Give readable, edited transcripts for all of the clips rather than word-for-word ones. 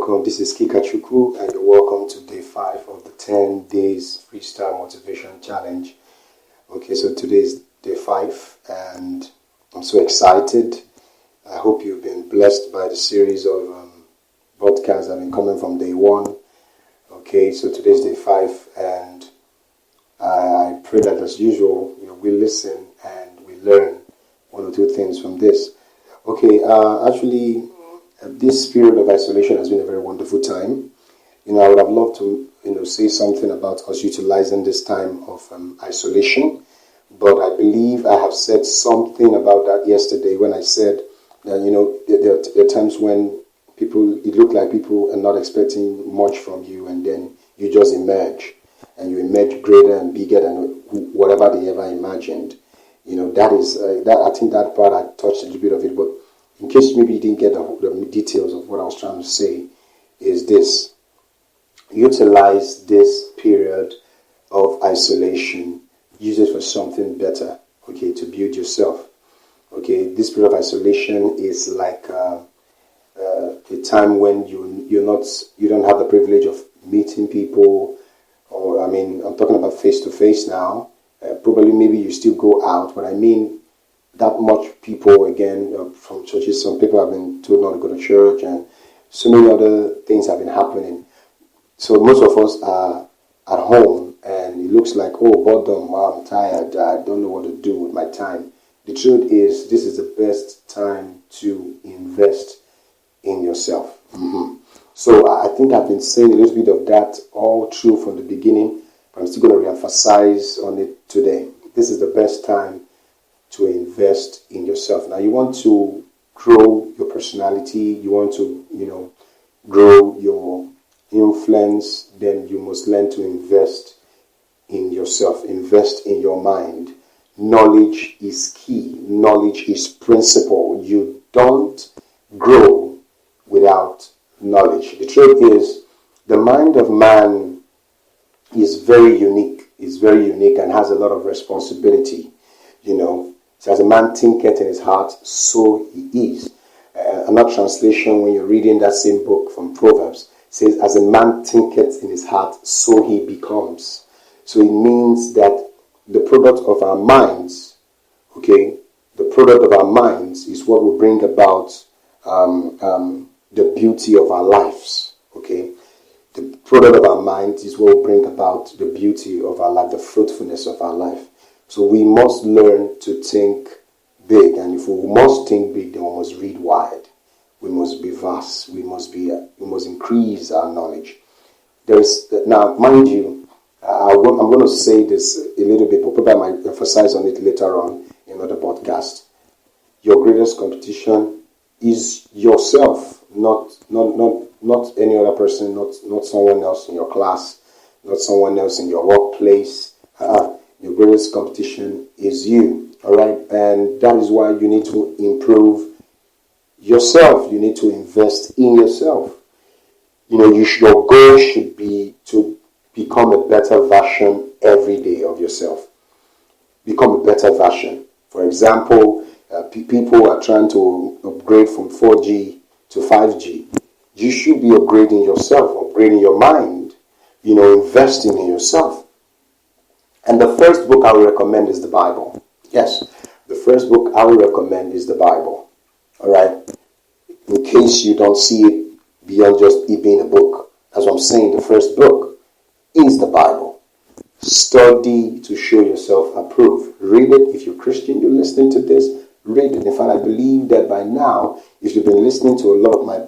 welcome. This is Kikachukwu, and you're welcome to day 5 of the 10 days freestyle motivation challenge. Okay, so today is day 5, and I'm so excited. I hope you've been blessed by the series of podcasts that have been coming from day 1. Okay, so today's day 5, and I pray that as usual, we listen and we learn one or two things from this. Okay, this period of isolation has been a very wonderful time. I would have loved to, say something about us utilizing this time of isolation, but I believe I have said something about that yesterday when I said that, there are times when it look like people are not expecting much from you, and then you just emerge, and you emerge greater and bigger than whatever they ever imagined. That is, I think that part I touched a little bit of it, but in case maybe you didn't get the details of what I was trying to say, is this: utilize this period of isolation, use it for something better, okay, to build yourself. Okay, this period of isolation is like a time when you don't have the privilege of meeting people, or I'm talking about face to face now. Probably maybe you still go out, but I mean that much people again from churches. Some people have been told not to go to church, and so many other things have been happening. So most of us are at home, and it looks like, oh, boredom, wow, I'm tired, I don't know what to do with my time. The truth is, this is the best time to invest in yourself. So I think I've been saying a little bit of that all through from the beginning, but I'm still going to reemphasize on it today. This is the best time to invest in yourself. Now, you want to grow your personality, you want to, grow your influence, then you must learn to invest in yourself, invest in your mind. Knowledge is key. Knowledge is principle. You don't grow without knowledge. The truth is, the mind of man is very unique. It's very unique and has a lot of responsibility. So as a man thinketh in his heart, so he is. Another translation, when you're reading that same book from Proverbs, says, as a man thinketh in his heart, so he becomes. So it means that the product of our minds, okay, the product of our minds is what will bring about the beauty of our lives, okay. The product of our minds is what will bring about the beauty of our life, the fruitfulness of our life. So we must learn to think big, and if we must think big, then we must read wide. We must be vast. We must increase our knowledge. Now, mind you, I'm going to say this a little bit, but probably I might emphasize on it later on in another podcast. Your greatest competition is yourself, not any other person, not someone else in your class, not someone else in your workplace. Your greatest competition is you, all right? And that is why you need to improve yourself. You need to invest in yourself. Your goal should be to become a better version every day of yourself. Become a better version. For example, people are trying to upgrade from 4G to 5G. You should be upgrading yourself, upgrading your mind, investing in yourself. And the first book I will recommend is the Bible. Yes, the first book I will recommend is the Bible. All right? In case you don't see it beyond just it being a book. As I'm saying, the first book is the Bible. Study to show yourself approved. Read it. If you're Christian, you're listening to this, read it. In fact, I believe that by now, if you've been listening to a lot of my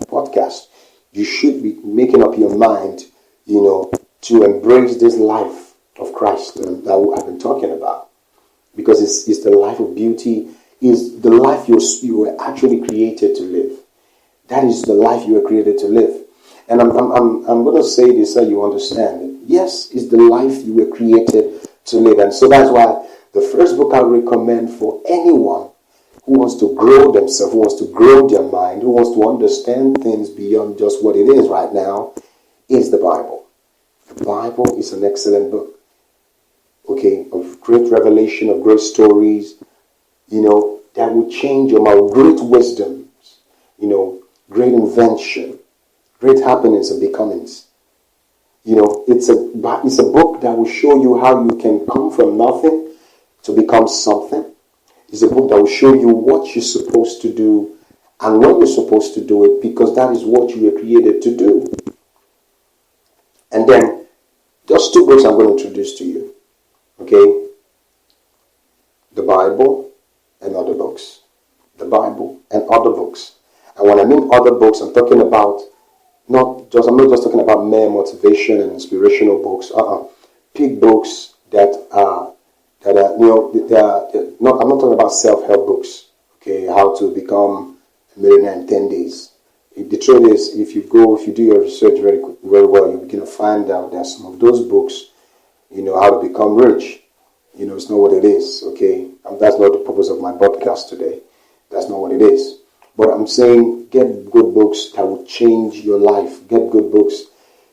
podcasts, you should be making up your mind, to embrace this life of Christ that I've been talking about, because it's the life of beauty, is the life you were actually created to live. That is the life you were created to live. And I'm going to say this so you understand it. Yes, it's the life you were created to live. And so that's why the first book I recommend for anyone who wants to grow themselves, who wants to grow their mind, who wants to understand things beyond just what it is right now, is the Bible. The Bible is an excellent book. Okay, of great revelation, of great stories, that will change your mind, great wisdoms, great invention, Great Happenings and Becomings. It's a book that will show you how you can come from nothing to become something. It's a book that will show you what you're supposed to do and when you're supposed to do it, because that is what you were created to do. And then, just 2 books I'm going to introduce to you. Okay? The Bible and other books. The Bible and other books. And when I mean other books, I'm talking about I'm not just talking about mere motivation and inspirational books. Pick books that are I'm not talking about self-help books. Okay, how to become a millionaire in 10 days. The truth is, if you do your research very, very well, you're going to find out that some of those books, how to become rich. It's not what it is. Okay, and that's not the purpose of my podcast today. That's not what it is. But I'm saying, get good books that will change your life. Get good books.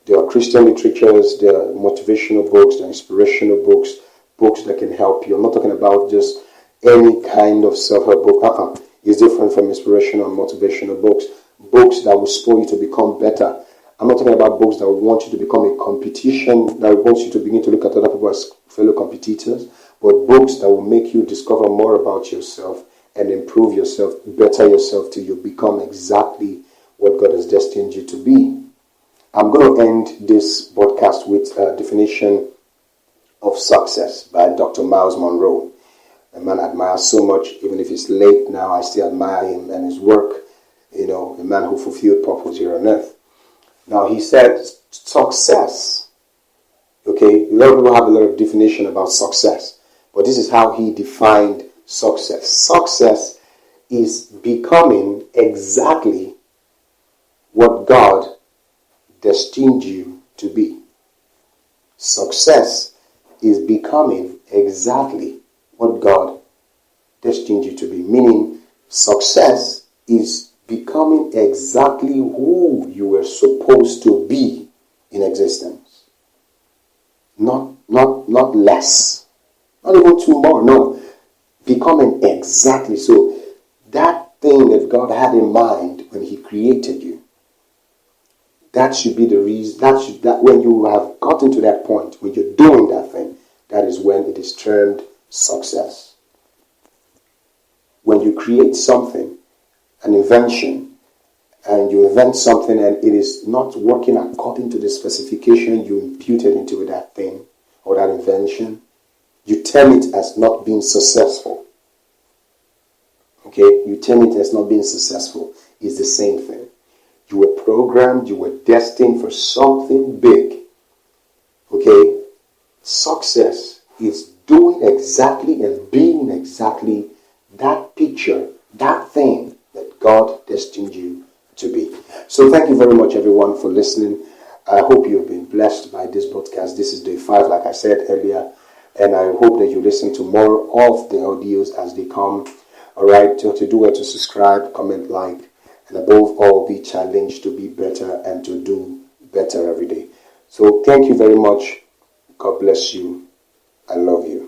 There are Christian literatures, there are motivational books, there are inspirational books, books that can help you. I'm not talking about just any kind of self-help book. It's different from inspirational and motivational books. Books that will spur you to become better. I'm not talking about books that will want you to become a competition, that will want you to begin to look at other people as fellow competitors, but books that will make you discover more about yourself and improve yourself, better yourself till you become exactly what God has destined you to be. I'm going to end this podcast with a definition of success by Dr. Miles Monroe. A man I admire so much, even if it's late now, I still admire him and his work. A man who fulfilled purpose here on earth. Now, he said success. Okay, a lot of people have a lot of definition about success, but this is how he defined success. Success is becoming exactly what God destined you to be. Success is becoming exactly what God destined you to be. Meaning, success is becoming exactly who you were supposed to be in existence. Not less. Not even too more. No. Becoming exactly. So, that thing that God had in mind when He created you, that should be the reason, that when you have gotten to that point, when you're doing that thing, that is when it is termed success. When you create something, an invention, and you invent something and it is not working according to the specification you imputed into that thing or that invention, you term it as not being successful. Okay? You term it as not being successful. It's the same thing. You were programmed, you were destined for something big. Okay? Success is doing exactly and being exactly that picture, that thing that God destined you to be. So thank you very much, everyone, for listening. I hope you've been blessed by this podcast. This is day 5, like I said earlier, and I hope that you listen to more of the audios as they come. All right, to do it, to subscribe, comment, like, and above all, be challenged to be better and to do better every day. So thank you very much. God bless you. I love you.